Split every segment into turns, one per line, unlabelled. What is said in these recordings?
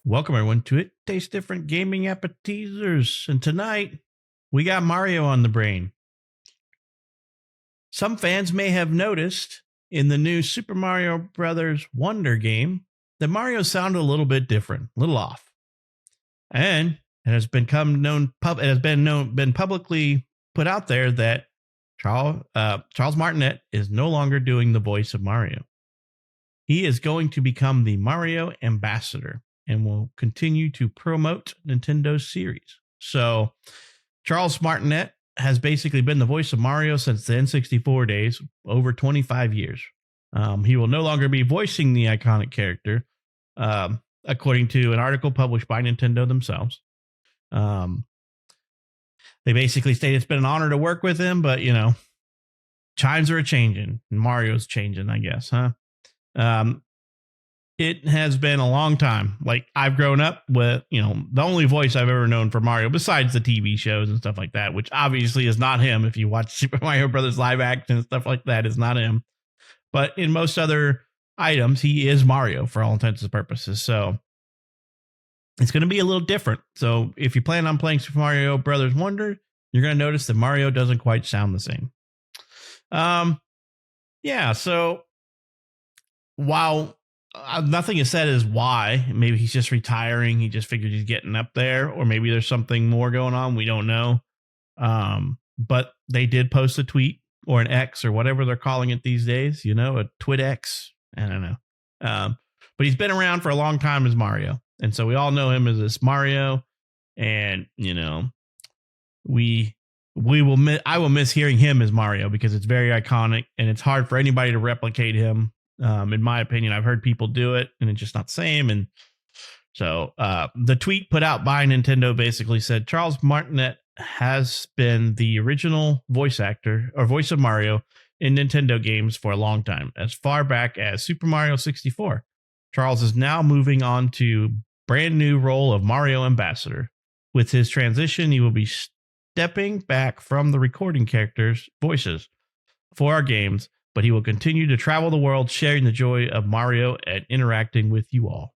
Welcome everyone to It Tastes Different Gaming Appetizers. And tonight we got Mario on the brain. Some fans may have noticed in the new Super Mario Brothers Wonder game that Mario sounded a little bit different, a little off. And it has been been publicly put out there that Charles Martinet is no longer doing the voice of Mario. He is going to become the Mario ambassador and will continue to promote Nintendo's series. So Charles Martinet has basically been the voice of Mario since the N64 days, over 25 years. He will no longer be voicing the iconic character, according to an article published by Nintendo themselves. They basically state it's been an honor to work with him, but, you know, times are a-changing. Mario's changing, I guess, huh? It has been a long time. Like, I've grown up with, you know, the only voice I've ever known for Mario, besides the TV shows and stuff like that, which obviously is not him. If you watch Super Mario Brothers live action and stuff like that, is not him. But in most other items, he is Mario for all intents and purposes. So it's going to be a little different. So if you plan on playing Super Mario Brothers Wonder, you're going to notice that Mario doesn't quite sound the same. Yeah, so while nothing is said as why, maybe he's just retiring. He just figured he's getting up there, or maybe there's something more going on. We don't know. But they did post a tweet or an X or whatever they're calling it these days, you know, a Twit X. I don't know. But he's been around for a long time as Mario. And so we all know him as this Mario. And, you know, I will miss hearing him as Mario because it's very iconic and it's hard for anybody to replicate him. In my opinion, I've heard people do it and it's just not the same. And so the tweet put out by Nintendo basically said Charles Martinet has been the original voice actor or voice of Mario in Nintendo games for a long time, as far back as Super Mario 64. Charles is now moving on to brand new role of Mario ambassador. With his transition, he will be stepping back from the recording characters' voices for our games, but he will continue to travel the world, sharing the joy of Mario and interacting with you all.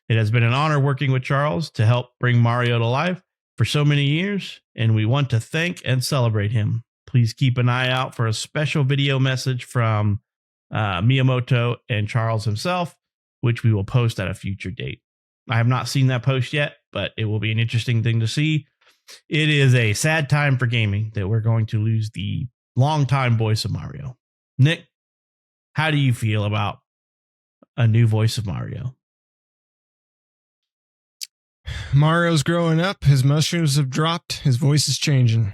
It has been an honor working with Charles to help bring Mario to life for so many years, and we want to thank and celebrate him. Please keep an eye out for a special video message from Miyamoto and Charles himself, which we will post at a future date. I have not seen that post yet, but it will be an interesting thing to see. It is a sad time for gaming that we're going to lose the longtime voice of Mario. Nick, how do you feel about a new voice of Mario?
Mario's growing up. His mushrooms have dropped. His voice is changing.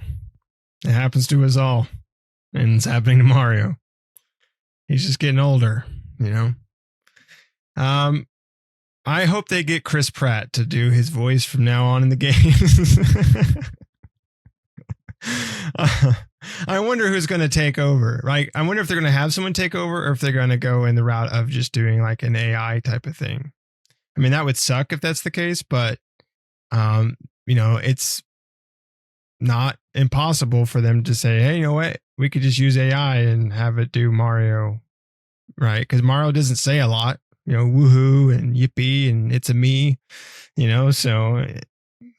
It happens to us all. And it's happening to Mario. He's just getting older, you know? I hope they get Chris Pratt to do his voice from now on in the games. I wonder who's going to take over, right? I wonder if they're going to have someone take over or if they're going to go in the route of just doing like an AI type of thing. I mean, that would suck if that's the case, but, you know, it's not impossible for them to say, hey, you know what? We could just use AI and have it do Mario, right? Because Mario doesn't say a lot, you know, woohoo and yippee and it's a me, you know, so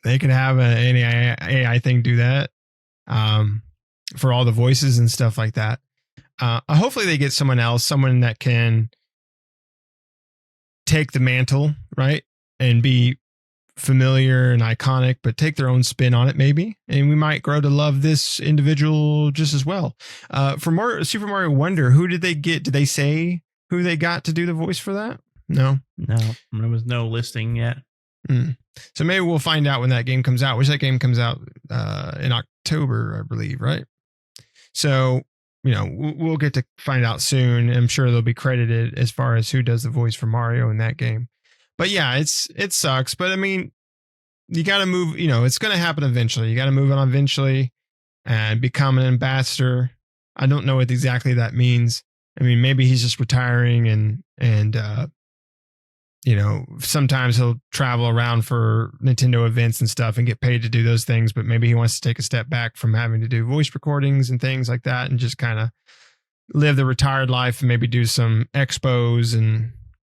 they could have an AI thing do that. For all the voices and stuff like that. Hopefully they get someone else, someone that can take the mantle, right? And be familiar and iconic, but take their own spin on it maybe. And we might grow to love this individual just as well. For Super Mario Wonder, who did they get? Did they say who they got to do the voice for that? No,
there was no listing yet.
So maybe we'll find out when that game comes out, which that game comes out in October, I believe, right? So, you know, we'll get to find out soon. I'm sure they'll be credited as far as who does the voice for Mario in that game. But yeah, it sucks. But I mean, you got to move, you know, it's going to happen eventually. You got to move on eventually and become an ambassador. I don't know what exactly that means. I mean, maybe he's just retiring and you know, sometimes he'll travel around for Nintendo events and stuff and get paid to do those things, but maybe he wants to take a step back from having to do voice recordings and things like that and just kind of live the retired life and maybe do some expos and,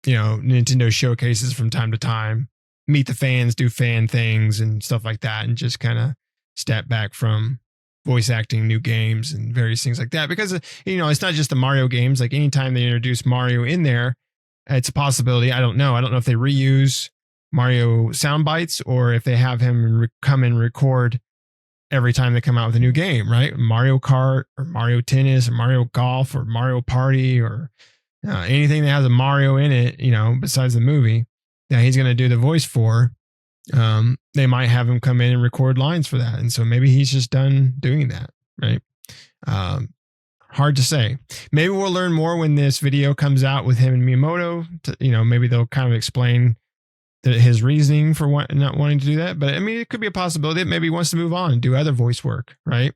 you know, Nintendo showcases from time to time. meet the fans, do fan things and stuff like that, and just kind of step back from voice acting new games and various things like that. Because, it's not just the Mario games. Like anytime they introduce Mario in there, it's a possibility. I don't know if they reuse Mario sound bites or if they have him come and record every time they come out with a new game, right? Mario Kart or Mario Tennis or Mario Golf or Mario Party or anything that has a Mario in it, besides the movie that he's going to do the voice for. They might have him come in and record lines for that. And so maybe he's just done doing that, right? Hard to say. Maybe we'll learn more when this video comes out with him and Miyamoto. Maybe they'll kind of explain his reasoning for not wanting to do that. But I mean, it could be a possibility that maybe he wants to move on and do other voice work, right?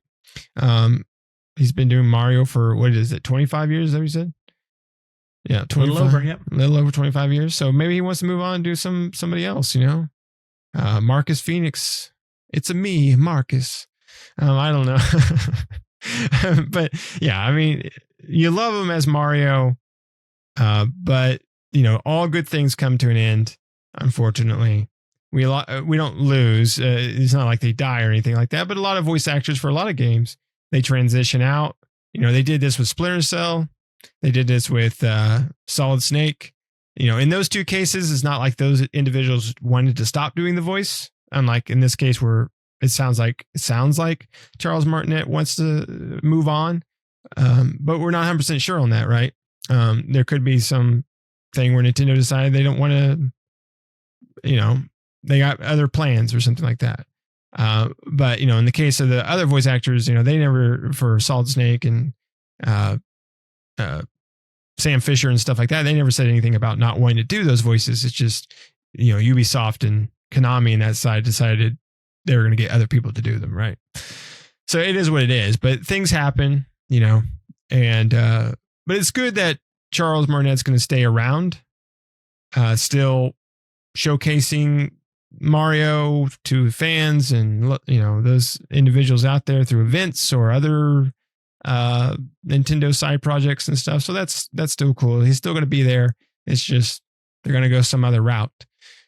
He's been doing Mario for, 25 years, is that what you said? Yeah, 25,
a little over, yep.
A little over 25 years. So maybe he wants to move on and do somebody else, Marcus Phoenix. It's a me, Marcus. I don't know. But yeah, I mean, you love him as Mario, but all good things come to an end. Unfortunately, we don't lose. It's not like they die or anything like that. But a lot of voice actors for a lot of games, they transition out. They did this with Splinter Cell. They did this with Solid Snake. In those two cases, it's not like those individuals wanted to stop doing the voice. Unlike in this case, where it sounds like Charles Martinet wants to move on, but we're not 100% sure on that, right? There could be some thing where Nintendo decided they don't want to. They got other plans or something like that. But in the case of the other voice actors, they never, for Solid Snake and Sam Fisher and stuff like that, they never said anything about not wanting to do those voices. It's just, Ubisoft and Konami and that side decided they were going to get other people to do them, right? So it is what it is. But things happen, and but it's good that Charles Martinet's going to stay around, still showcasing Mario to fans and those individuals out there through events or other Nintendo side projects and stuff. So that's still cool. He's still going to be there. It's just they're going to go some other route,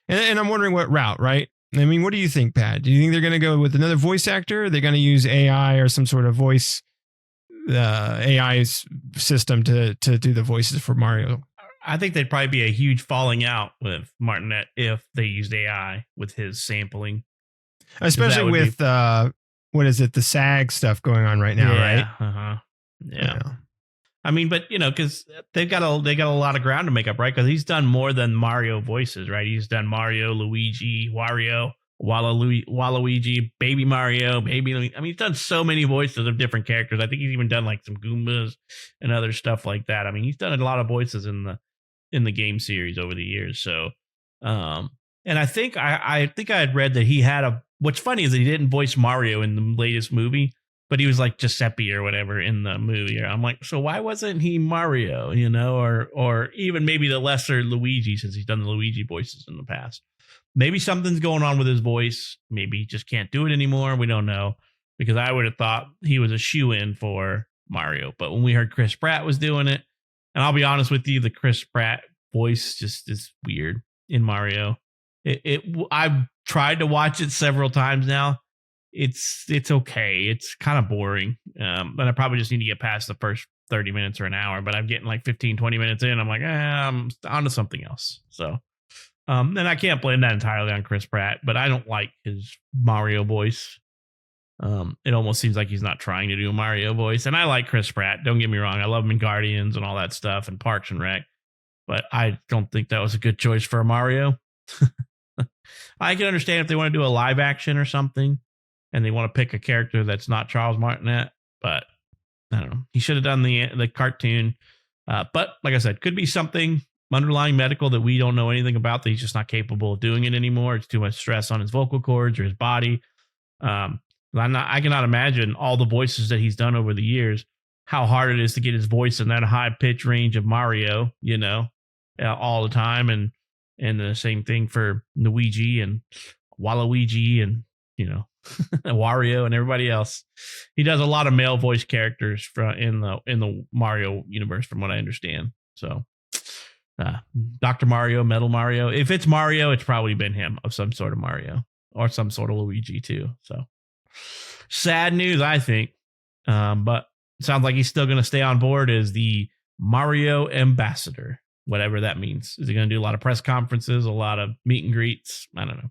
and I'm wondering what route, right? I mean, what do you think, Pat? Do you think they're going to go with another voice actor? Are they going to use AI or some sort of voice AI system to do the voices for Mario?
I think they'd probably be a huge falling out with Martinet if they used AI with his sampling.
Especially with, what is it? The SAG stuff going on right now, right?
Uh-huh. Yeah. I mean, but because they got a lot of ground to make up, right? Because he's done more than Mario voices, right? He's done Mario, Luigi, Wario, Waluigi, Baby Mario, Baby Luigi. I mean, he's done so many voices of different characters. I think he's even done like some Goombas and other stuff like that. I mean, he's done a lot of voices in the game series over the years. So, and I think I had read that he had what's funny is that he didn't voice Mario in the latest movie, but he was like Giuseppe or whatever in the movie. I'm like, so why wasn't he Mario, or even maybe the lesser Luigi, since he's done the Luigi voices in the past. Maybe something's going on with his voice. Maybe he just can't do it anymore. We don't know, because I would have thought he was a shoe-in for Mario. But when we heard Chris Pratt was doing it, and I'll be honest with you, the Chris Pratt voice just is weird in Mario. I've tried to watch it several times now. It's okay. It's kind of boring. But I probably just need to get past the first 30 minutes or an hour. But I'm getting like 15, 20 minutes in. I'm like, I'm on to something else. So, and I can't blame that entirely on Chris Pratt, but I don't like his Mario voice. It almost seems like he's not trying to do a Mario voice. And I like Chris Pratt. Don't get me wrong. I love him in Guardians and all that stuff and Parks and Rec. But I don't think that was a good choice for a Mario. I can understand if they want to do a live action or something and they want to pick a character that's not Charles Martinet, but I don't know. He should have done the cartoon. But like I said, could be something underlying medical that we don't know anything about, that he's just not capable of doing it anymore. It's too much stress on his vocal cords or his body. I cannot imagine all the voices that he's done over the years, how hard it is to get his voice in that high pitch range of Mario, all the time. And the same thing for Luigi and Waluigi and, Wario and everybody else. He does a lot of male voice characters in the Mario universe, from what I understand. So, uh, Dr. Mario, Metal Mario. If it's Mario, it's probably been him of some sort of Mario or some sort of Luigi too. So sad news, I think. But it sounds like he's still going to stay on board as the Mario ambassador, whatever that means. Is he going to do a lot of press conferences, a lot of meet and greets? I don't know.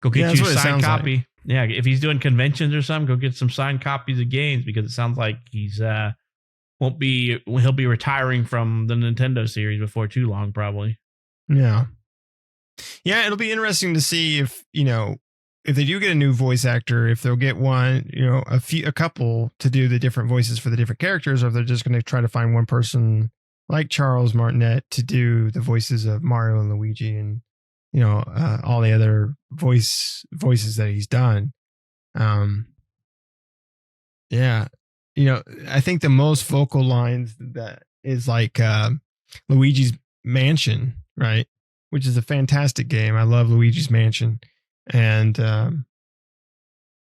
Go get you a signed copy. Like. Yeah, if he's doing conventions or something, go get some signed copies of games, because it sounds like he'll be retiring from the Nintendo series before too long, probably.
Yeah. Yeah, it'll be interesting to see if they do get a new voice actor, if they'll get one, a couple to do the different voices for the different characters, or if they're just going to try to find one person like Charles Martinet to do the voices of Mario and Luigi and all the other voices that he's done. Yeah, I think the most vocal lines that is like Luigi's Mansion, right? Which is a fantastic game. I love Luigi's Mansion. And,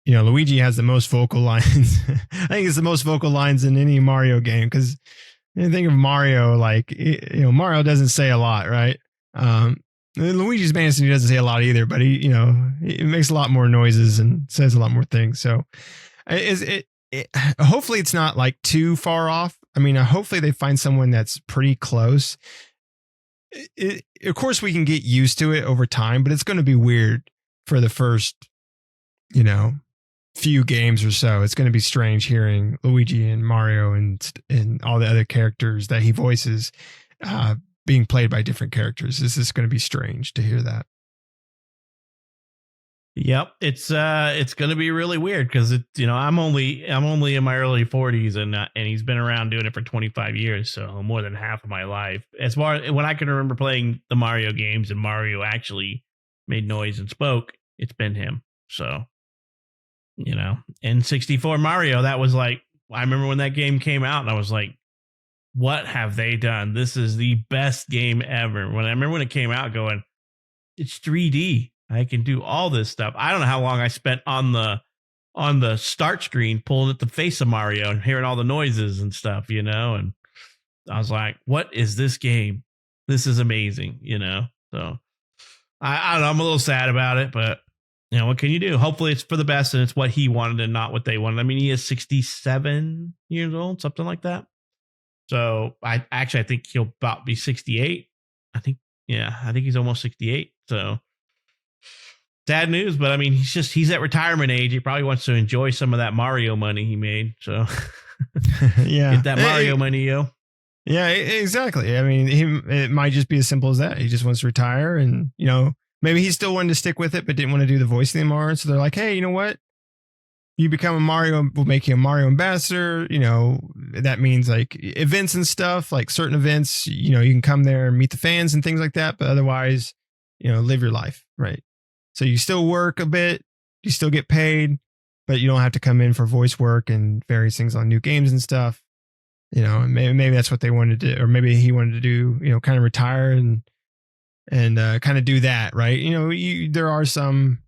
Luigi has the most vocal lines. I think it's the most vocal lines in any Mario game, because you think of Mario, like, Mario doesn't say a lot, right? Luigi's Mansion, he doesn't say a lot either, but he makes a lot more noises and says a lot more things. So hopefully it's not like too far off. I mean, hopefully they find someone that's pretty close. Of course, we can get used to it over time, but it's going to be weird for the first, few games or so. It's going to be strange hearing Luigi and Mario and all the other characters that he voices being played by different characters. This is going to be strange to hear that.
Yep, it's going to be really weird, because I'm only in my early 40s, and he's been around doing it for 25 years, so more than half of my life. As far as when I can remember playing the Mario games and Mario actually made noise and spoke, it's been him. So, N64 Mario, that was like, I remember when that game came out and I was like, what have they done? This is the best game ever. I remember when it came out going, it's 3D. I can do all this stuff. I don't know how long I spent on the start screen pulling at the face of Mario and hearing all the noises and stuff, and I was like, what is this game? This is amazing, So I don't know. I'm a little sad about it, but what can you do? Hopefully it's for the best and it's what he wanted and not what they wanted. I mean, he is 67 years old, something like that. So I think he'll about be 68. I think he's almost 68. So sad news, but I mean, he's at retirement age. He probably wants to enjoy some of that Mario money he made. So
yeah,
get that Mario money, yo.
Yeah, exactly. I mean, it might just be as simple as that. He just wants to retire, and maybe he still wanted to stick with it, but didn't want to do the voice anymore. So they're like, hey, you know what? You become a Mario, we'll make you a Mario ambassador. That means like events and stuff, like certain events, you can come there and meet the fans and things like that. But otherwise, live your life. Right. So you still work a bit, you still get paid, but you don't have to come in for voice work and various things on new games and stuff. Maybe that's what they wanted to do, or maybe he wanted to do, kind of retire and kind of do that. Right. There are some,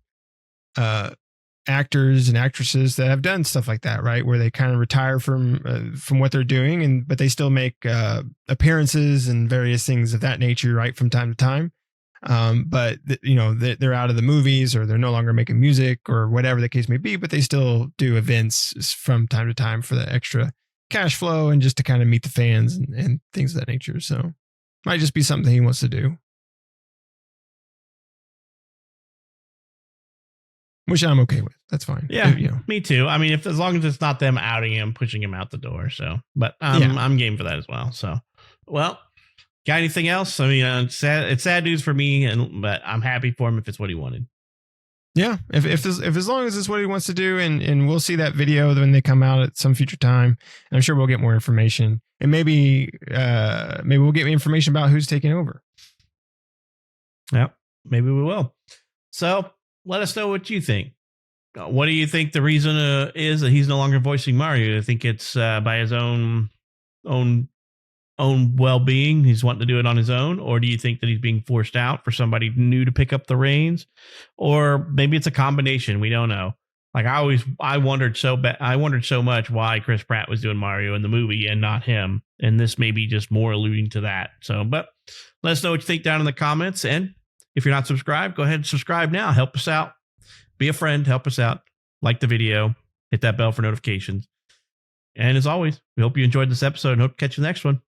actors and actresses that have done stuff like that, right? Where they kind of retire from what they're doing, but they still make appearances and various things of that nature, right, from time to time. But they're out of the movies, or they're no longer making music, or whatever the case may be. But they still do events from time to time for the extra cash flow and just to kind of meet the fans and things of that nature. So might just be something he wants to do. Which I'm okay with. That's fine.
Yeah, me too. I mean, as long as it's not them outing him, pushing him out the door. So, but I'm game for that as well. So, well, got anything else? I mean, it's sad news for me, but I'm happy for him if it's what he wanted.
Yeah, if as long as it's what he wants to do, and we'll see that video when they come out at some future time. And I'm sure we'll get more information, and maybe we'll get information about who's taking over.
Yep, maybe we will. So. Let us know what you think. What do you think the reason is that he's no longer voicing Mario? Do you think it's by his own well-being? He's wanting to do it on his own? Or do you think that he's being forced out for somebody new to pick up the reins? Or maybe it's a combination. We don't know. Like I wondered so much why Chris Pratt was doing Mario in the movie and not him. And this may be just more alluding to that. So, but let us know what you think down in the comments. And if you're not subscribed, go ahead and subscribe now. Help us out. Be a friend. Help us out. Like the video. Hit that bell for notifications. And as always, we hope you enjoyed this episode and hope to catch you in the next one.